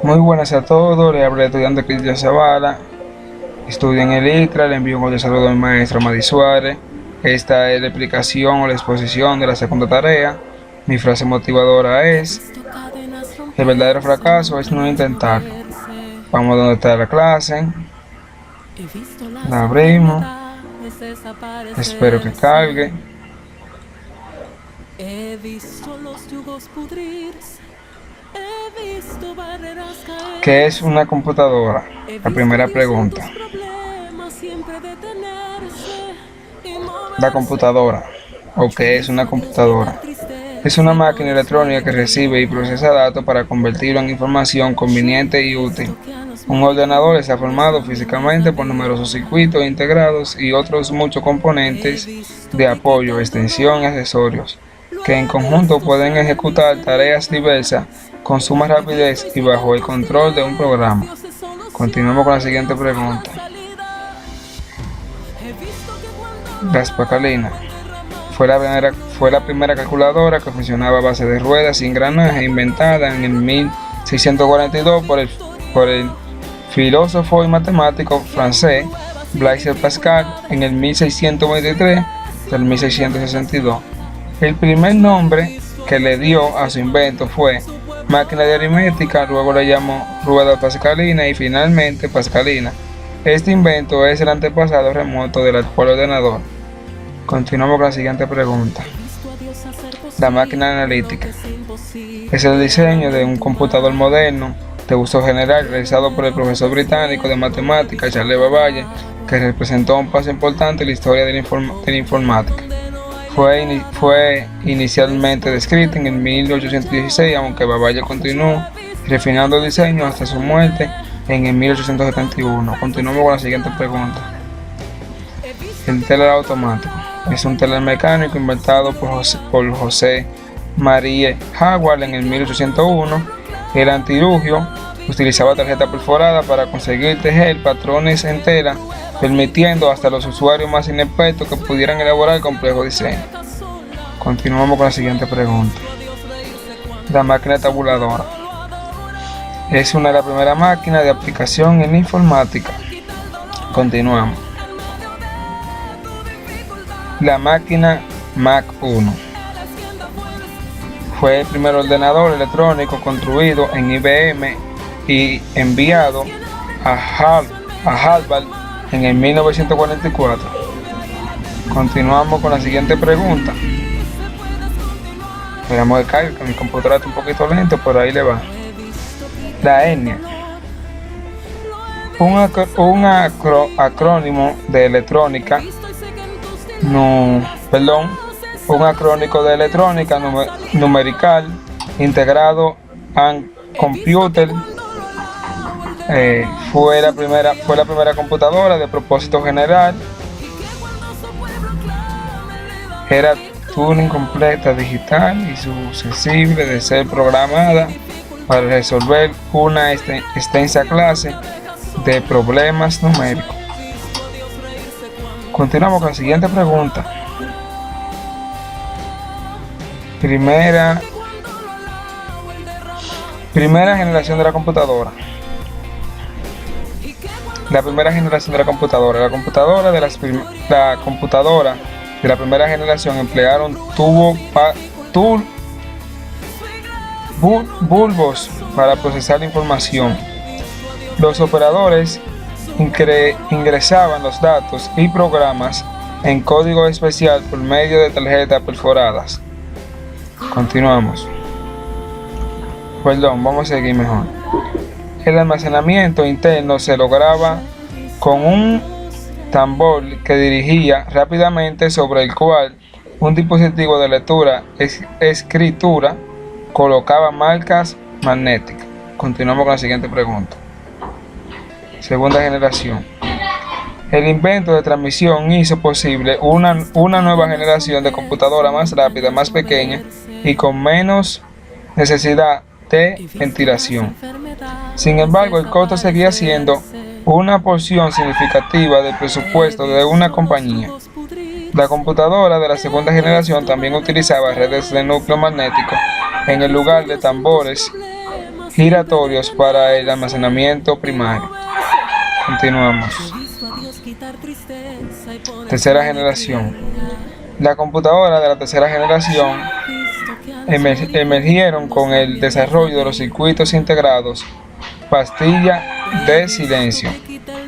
Muy buenas a todos, le habla el estudiante Cristian Zavala, estudio en el ICRA, le envío un cordial saludo a mi maestra Madi Suárez. Esta es la explicación o la exposición de la segunda tarea. Mi frase motivadora es: el verdadero fracaso es no intentarlo. Vamos a donde está la clase, la abrimos, espero que cargue. ¿Qué es una computadora? La primera pregunta. La computadora, o qué es una computadora, es una máquina electrónica que recibe y procesa datos para convertirlo en información conveniente y útil. Un ordenador está formado físicamente por numerosos circuitos integrados y otros muchos componentes de apoyo, extensión y accesorios, que en conjunto pueden ejecutar tareas diversas con suma rapidez y bajo el control de un programa. Continuamos con la siguiente pregunta. Las Pascalinas fue la primera calculadora que funcionaba a base de ruedas y engranajes, inventada en el 1642 por el filósofo y matemático francés Blaise Pascal en el 1623 del 1662. El primer nombre que le dio a su invento fue máquina de aritmética, luego le llamó rueda pascalina y finalmente pascalina. Este invento es el antepasado remoto del actual ordenador. Continuamos con la siguiente pregunta. La máquina analítica es el diseño de un computador moderno de uso general realizado por el profesor británico de matemáticas Charles Babbage, que representó un paso importante en la historia de la informática. Fue inicialmente descrita en el 1816, aunque Babbage continuó refinando el diseño hasta su muerte en el 1871. Continuamos con la siguiente pregunta. El telar automático es un telar mecánico inventado por José Marie Howard en el 1801. El antirugio utilizaba tarjeta perforada para conseguir tejer patrones en tela, permitiendo hasta los usuarios más inexpertos que pudieran elaborar complejos diseños. Continuamos con la siguiente pregunta. La máquina tabuladora es una de las primeras máquinas de aplicación en informática. Continuamos. La máquina Mac I fue el primer ordenador electrónico construido en IBM y enviado a Harvard en el 1944. Continuamos con la siguiente pregunta. Veamos el cargo, que mi computadora está un poquito lento, pero ahí le va. La ENIAC, un acrónimo de electrónica, un acrónico de electrónica numerical integrado en computer. Fue la primera computadora de propósito general. Era Turing completa, digital y susceptible de ser programada para resolver una extensa clase de problemas numéricos. Continuamos con la siguiente pregunta. Primera generación de la computadora. La primera generación de la computadora. La computadora de la primera generación emplearon bulbos para procesar la información. Los operadores ingresaban los datos y programas en código especial por medio de tarjetas perforadas. Continuamos. Vamos a seguir mejor. El almacenamiento interno se lograba con un tambor que dirigía rápidamente, sobre el cual un dispositivo de lectura escritura colocaba marcas magnéticas. Continuamos con la siguiente pregunta. Segunda generación. El invento de transmisión hizo posible una nueva generación de computadora más rápida, más pequeña y con menos necesidad de ventilación. Sin embargo, el costo seguía siendo una porción significativa del presupuesto de una compañía. La computadora de la segunda generación también utilizaba redes de núcleo magnético en el lugar de tambores giratorios para el almacenamiento primario. Continuamos. Tercera generación. La computadora de la tercera generación emergieron con el desarrollo de los circuitos integrados, pastillas de silencio,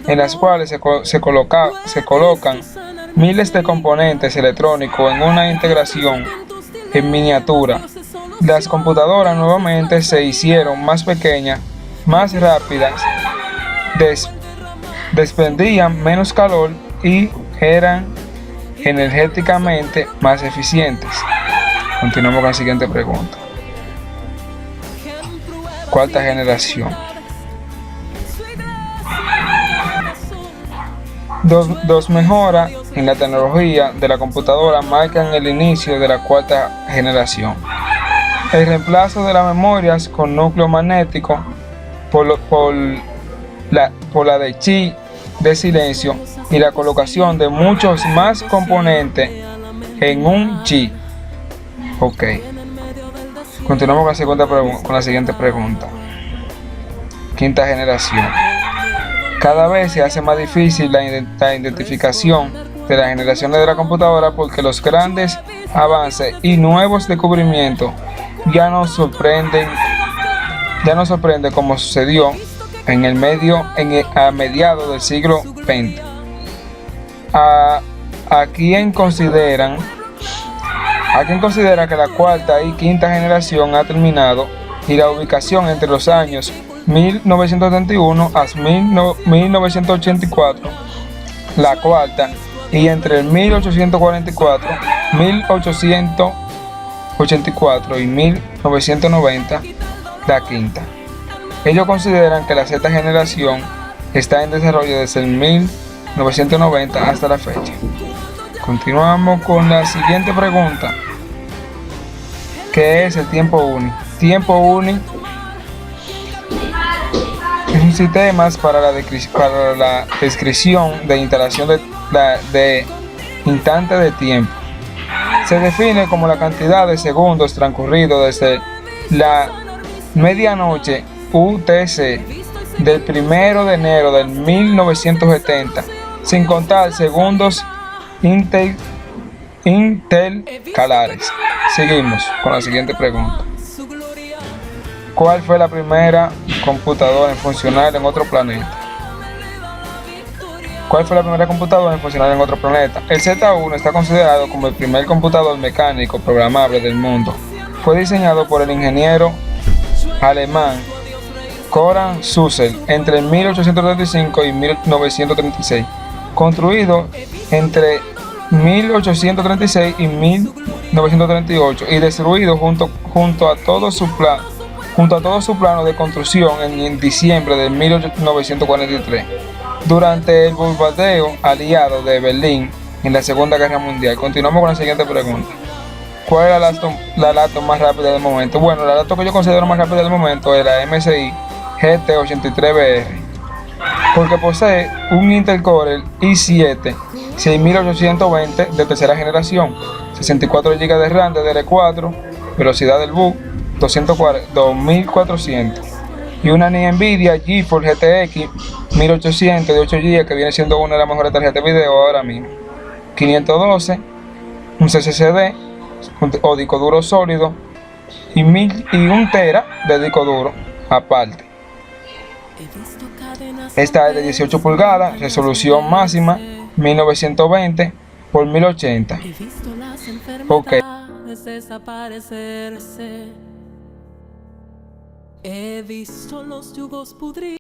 en las cuales se colocan miles de componentes electrónicos en una integración en miniatura. Las computadoras nuevamente se hicieron más pequeñas, más rápidas, desprendían menos calor y eran energéticamente más eficientes. Continuamos con la siguiente pregunta. Cuarta generación. Dos mejoras en la tecnología de la computadora marcan el inicio de la cuarta generación. El reemplazo de las memorias con núcleo magnético por la de chip de silencio y la colocación de muchos más componentes en un chip. Ok. Continuamos con la siguiente pregunta. Quinta generación. Cada vez se hace más difícil la identificación de las generaciones de la computadora porque los grandes avances y nuevos descubrimientos ya nos sorprende como sucedió a mediados del siglo XX. A quien considera que la cuarta y quinta generación ha terminado y la ubicación entre los años 1931 a 1984, la cuarta, y entre el 1884 y 1990, la quinta. Ellos consideran que la sexta generación está en desarrollo desde el 1990 hasta la fecha. Continuamos con la siguiente pregunta. ¿Qué es el tiempo único? Tiempo único es un sistema para la descripción de instalación de instantes de tiempo. Se define como la cantidad de segundos transcurridos desde la medianoche UTC del 1 de enero de 1970, sin contar segundos intercalares. Seguimos con la siguiente pregunta. ¿Cuál fue la primera computadora en funcionar en otro planeta? ¿Cuál fue la primera computadora en funcionar en otro planeta? El Z1 está considerado como el primer computador mecánico programable del mundo. Fue diseñado por el ingeniero alemán Konrad Zuse entre 1835 y 1936, construido entre 1836 y 1938 y destruido junto a todo su plano de construcción en diciembre de 1943 durante el bombardeo aliado de Berlín en la Segunda Guerra Mundial. Continuamos con la siguiente pregunta. ¿Cuál es la laptop más rápida del momento? Bueno, la laptop que yo considero más rápida del momento es la MSI GT83BR, porque posee un Intel Core i7 6820 de tercera generación, 64 GB de RAM DDR4, velocidad del boot 2400 y una Nvidia GeForce GTX 1800 de 8 GB, que viene siendo una de las mejores tarjetas de video ahora mismo, 512, un SSD o disco duro sólido y 1 tera de disco duro aparte. Esta es de 18 pulgadas, resolución máxima 1920 por 1080. Ok. He visto los yugos pudrir.